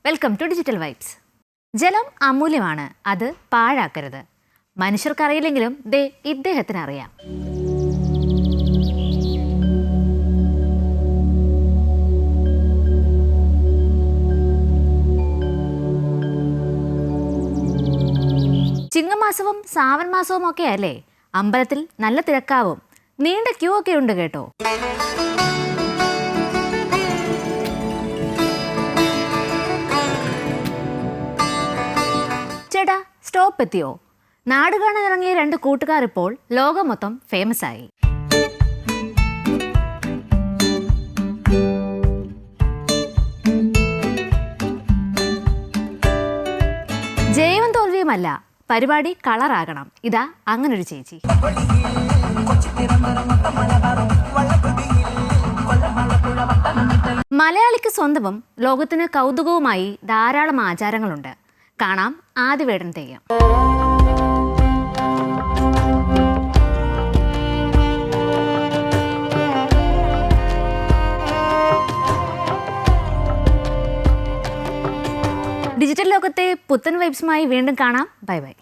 Welcome to digital vibes. ജലം അമൂല്യമാണ്, അത് പാഴാക്കരുത്. മനുഷ്യർക്കറിയില്ലെങ്കിലും ഇദ്ദേഹത്തിന് അറിയാം. ചിങ്ങമാസവും സാവൻ മാസവും ഒക്കെ അല്ലേ, അമ്പലത്തിൽ നല്ല തിരക്കാവും, നീണ്ട ക്യൂ ഒക്കെ ഉണ്ട് കേട്ടോ. ചേട്ടാ, സ്റ്റോപ്പ് എത്തിയോ? നാട് കാണാൻ ഇറങ്ങിയ രണ്ട് കൂട്ടുകാർ ഇപ്പോൾ ലോകം മൊത്തം ഫേമസ് ആയി. ജയവും തോൽവിയുമല്ല, പരിപാടി കളറാകണം. ഇതാ അങ്ങനൊരു ചേച്ചി. മലയാളിക്ക് സ്വന്തവും ലോകത്തിന് കൗതുകവുമായി ധാരാളം ആചാരങ്ങളുണ്ട്. കാണാം ആദിവേടൻ തെയ്യം. ഡിജിറ്റൽ ലോകത്തെ പുത്തൻ വൈബ്സുമായി വീണ്ടും കാണാം. Bye bye.